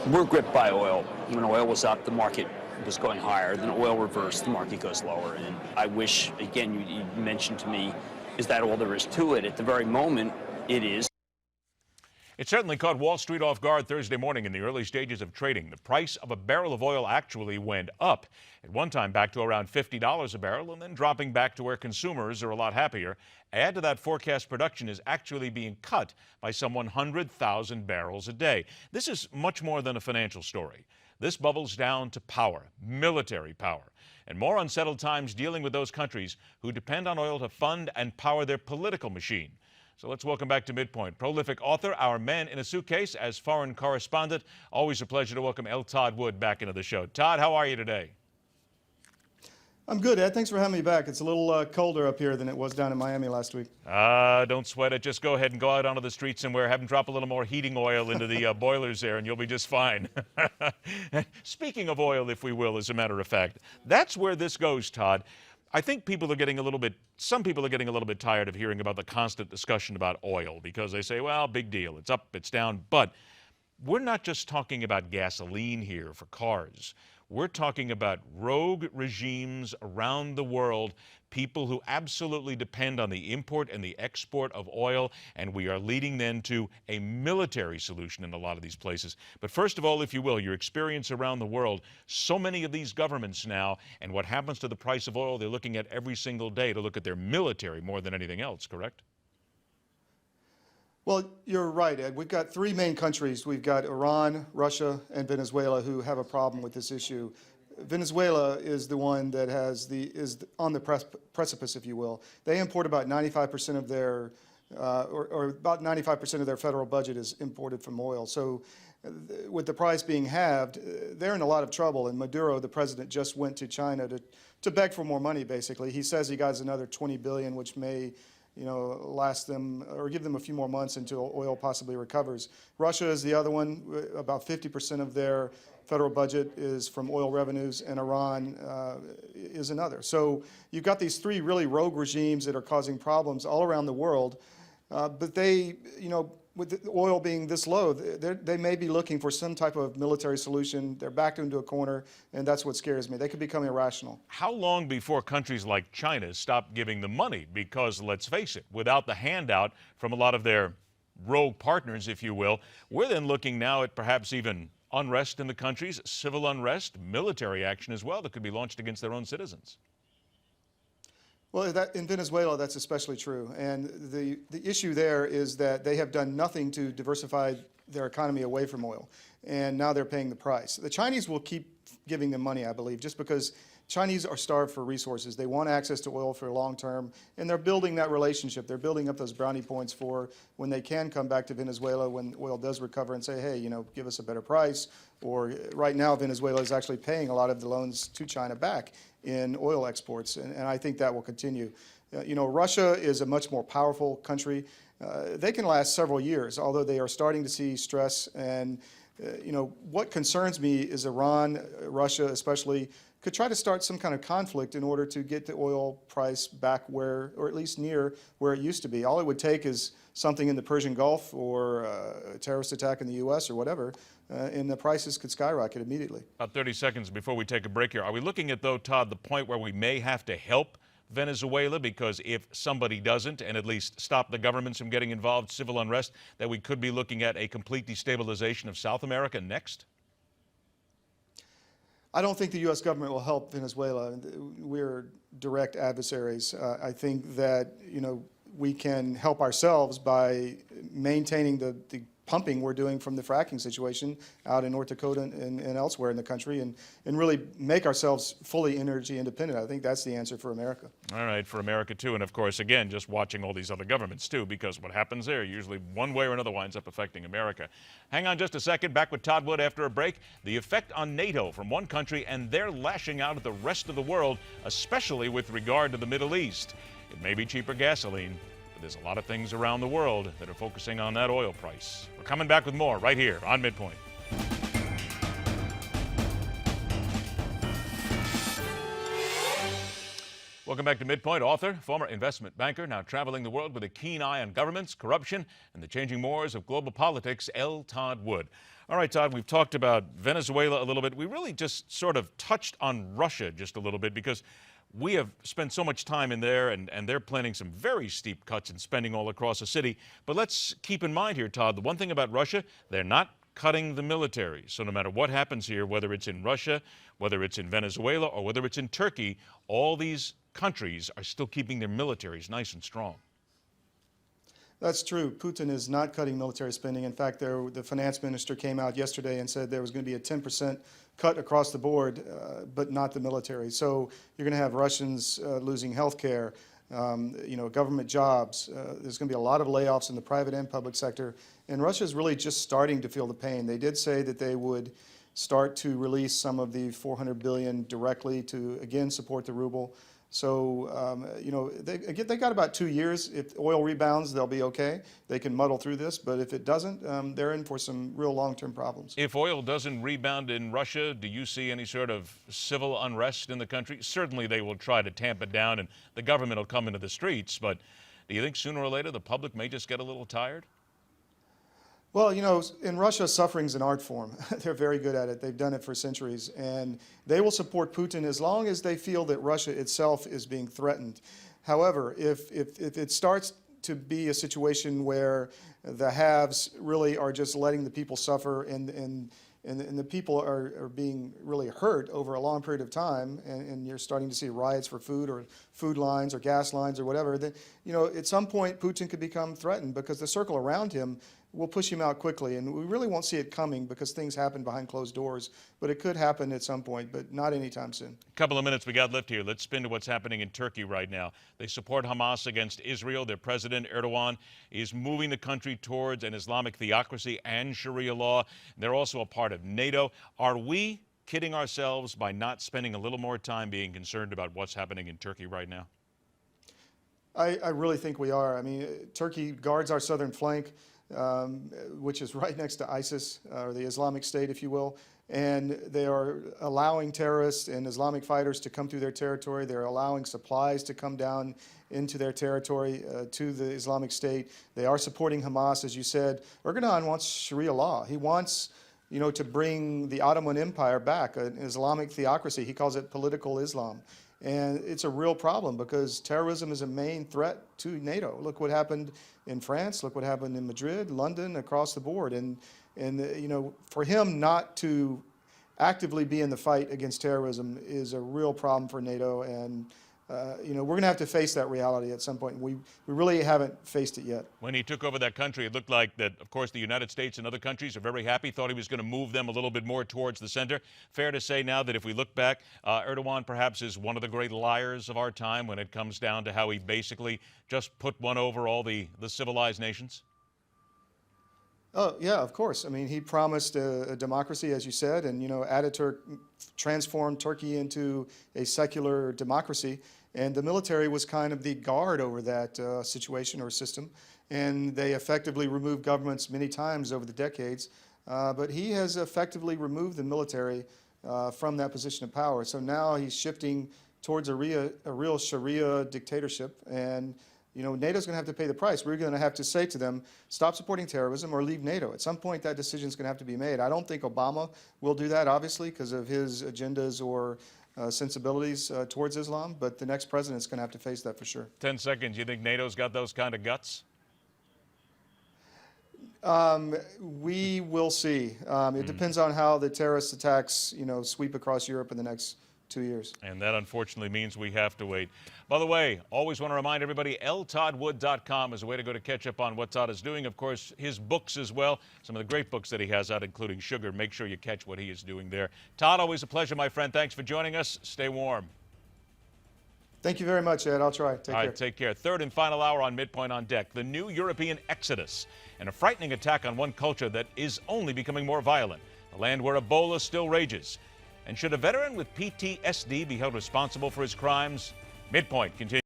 we're gripped by oil. When oil was up, the market was going higher. Then oil reversed, the market goes lower. And I wish, again, you mentioned to me, is that all there is to it? At the very moment, it is. It certainly caught Wall Street off guard Thursday morning in the early stages of trading. The price of a barrel of oil actually went up, at one time back to around $50 a barrel, and then dropping back to where consumers are a lot happier. Add to that, forecast production is actually being cut by some 100,000 barrels a day. This is much more than a financial story. This bubbles down to power, military power, and more unsettled times dealing with those countries who depend on oil to fund and power their political machine. So let's welcome back to Midpoint prolific author, our man in a suitcase as foreign correspondent. Always a pleasure to welcome Todd Wood back into the show. Todd, how are you today? I'm good, Ed. Thanks for having me back. It's a little colder up here than it was down in Miami last week. Don't sweat it. Just go ahead and go out onto the street somewhere. Have them drop a little more heating oil into the boilers there, and you'll be just fine. Speaking of oil, if we will, as a matter of fact, that's where this goes, Todd. I think some people are getting a little bit tired of hearing about the constant discussion about oil because they say, well, big deal. It's up, it's down. But we're not just talking about gasoline here for cars. We're talking about rogue regimes around the world, people who absolutely depend on the import and the export of oil, and we are leading then to a military solution in a lot of these places. But first of all, if you will, your experience around the world, so many of these governments now, and what happens to the price of oil, they're looking at every single day to look at their military more than anything else, correct? Well, you're right, Ed. We've got three main countries. We've got Iran, Russia, and Venezuela who have a problem with this issue. Venezuela is the one that is on the precipice, if you will. They import about 95% of their, or about 95% of their federal budget is imported from oil. So with the price being halved, they're in a lot of trouble. And Maduro, the president, just went to China to beg for more money, basically. He says he got another $20 billion, which may last them or give them a few more months until oil possibly recovers. Russia is the other one. About 50% of their federal budget is from oil revenues, and Iran is another. So you've got these three really rogue regimes that are causing problems all around the world. But they, with the oil being this low, they may be looking for some type of military solution. They're backed into a corner, and that's what scares me. They could become irrational. How long before countries like China stop giving them money? Because let's face it, without the handout from a lot of their rogue partners, if you will, we're then looking now at perhaps even unrest in the countries, civil unrest, military action as well that could be launched against their own citizens. Well, in Venezuela, that's especially true. And the issue there is that they have done nothing to diversify their economy away from oil. And now they're paying the price. The Chinese will keep giving them money, I believe, just because Chinese are starved for resources. They want access to oil for long term, and they're building that relationship. They're building up those brownie points for when they can come back to Venezuela when oil does recover and say, hey, give us a better price. Or right now, Venezuela is actually paying a lot of the loans to China back in oil exports, and I think that will continue. Russia is a much more powerful country. They can last several years, although they are starting to see stress. And what concerns me is Iran, Russia especially, could try to start some kind of conflict in order to get the oil price back where, or at least near where it used to be. All it would take is something in the Persian Gulf or a terrorist attack in the U.S. or whatever, and the prices could skyrocket immediately. About 30 seconds before we take a break here. Are we looking at, though, Todd, the point where we may have to help Venezuela? Because if somebody doesn't, and at least stop the governments from getting involved, civil unrest, that we could be looking at a complete destabilization of South America next? I don't think the U.S. government will help Venezuela. We're direct adversaries. I think that, we can help ourselves by maintaining the pumping we're doing from the fracking situation out in North Dakota and elsewhere in the country, and really make ourselves fully energy independent. I think that's the answer for America. All right, for America too, and of course, again, just watching all these other governments too, because what happens there usually one way or another winds up affecting America. Hang on just a second, back with Todd Wood after a break. The effect on NATO from one country, and they're lashing out at the rest of the world, especially with regard to the Middle East. It may be cheaper gasoline, but there's a lot of things around the world that are focusing on that oil price. We're coming back with more right here on Midpoint. Welcome Welcome back to Midpoint. Author, former investment banker, now traveling the world with a keen eye on governments, corruption, and the changing mores of global politics, Todd Wood. All right, Todd, we've talked about Venezuela a little bit. We really just sort of touched on Russia just a little bit because we have spent so much time in there, and they're planning some very steep cuts in spending all across the city. But let's keep in mind here, Todd, the one thing about Russia, they're not cutting the military. So no matter what happens here, whether it's in Russia, whether it's in Venezuela, or whether it's in Turkey, all these countries are still keeping their militaries nice and strong. That's true. Putin is not cutting military spending. In fact, the finance minister came out yesterday and said there was going to be a 10% cut across the board, but not the military. So you're going to have Russians losing health care, government jobs. There's going to be a lot of layoffs in the private and public sector. And Russia is really just starting to feel the pain. They did say that they would start to release some of the $400 billion directly to, again, support the ruble. So, they got about 2 years. If oil rebounds, they'll be okay. They can muddle through this. But if it doesn't, they're in for some real long-term problems. If oil doesn't rebound in Russia, do you see any sort of civil unrest in the country? Certainly they will try to tamp it down and the government will come into the streets. But do you think sooner or later the public may just get a little tired? Well, in Russia, suffering's an art form. They're very good at it. They've done it for centuries. And they will support Putin as long as they feel that Russia itself is being threatened. However, if it starts to be a situation where the haves really are just letting the people suffer and the people are being really hurt over a long period of time, and you're starting to see riots for food or food lines or gas lines or whatever, then, at some point Putin could become threatened because the circle around him will push him out quickly. And we really won't see it coming because things happen behind closed doors. But it could happen at some point, but not anytime soon. A couple of minutes we got left here. Let's spin to what's happening in Turkey right now. They support Hamas against Israel. Their president, Erdogan, is moving the country towards an Islamic theocracy and Sharia law. They're also a part of NATO. Are we kidding ourselves by not spending a little more time being concerned about what's happening in Turkey right now? I really think we are. I mean, Turkey guards our southern flank, which is right next to ISIS, or the Islamic State, if you will. And they are allowing terrorists and Islamic fighters to come through their territory. They're allowing supplies to come down into their territory to the Islamic State. They are supporting Hamas, as you said. Erdogan wants Sharia law. He wants, to bring the Ottoman Empire back, an Islamic theocracy. He calls it political Islam. And it's a real problem because terrorism is a main threat to NATO. Look what happened in France. Look what happened in Madrid, London, across the board. And for him not to actively be in the fight against terrorism is a real problem for NATO. And we're going to have to face that reality at some point. We really haven't faced it yet. When he took over that country, it looked like that, of course, the United States and other countries are very happy, thought he was going to move them a little bit more towards the center. Fair to say now that if we look back, Erdogan perhaps is one of the great liars of our time when it comes down to how he basically just put one over all the civilized nations? Oh, yeah, of course. I mean, he promised a democracy, as you said, and, Ataturk transformed Turkey into a secular democracy. And the military was kind of the guard over that situation or system. And they effectively removed governments many times over the decades. But he has effectively removed the military from that position of power. So now he's shifting towards a real Sharia dictatorship. And NATO's going to have to pay the price. We're going to have to say to them, stop supporting terrorism or leave NATO. At some point, that decision is going to have to be made. I don't think Obama will do that, obviously, because of his agendas or sensibilities towards Islam. But the next president's going to have to face that for sure. 10 seconds. You think NATO's got those kind of guts? We will see. It depends on how the terrorist attacks, sweep across Europe in the next 2 years. And that unfortunately means we have to wait. By the way, always want to remind everybody, ltoddwood.com is a way to go to catch up on what Todd is doing. Of course, his books as well, some of the great books that he has out, including Sugar. Make sure you catch what he is doing there. Todd, always a pleasure, my friend. Thanks for joining us. Stay warm. Thank you very much, Ed. I'll try. Take care. All right, take care. Third and final hour on Midpoint on deck. The new European exodus and a frightening attack on one culture that is only becoming more violent. A land where Ebola still rages. And should a veteran with PTSD be held responsible for his crimes? Midpoint continues.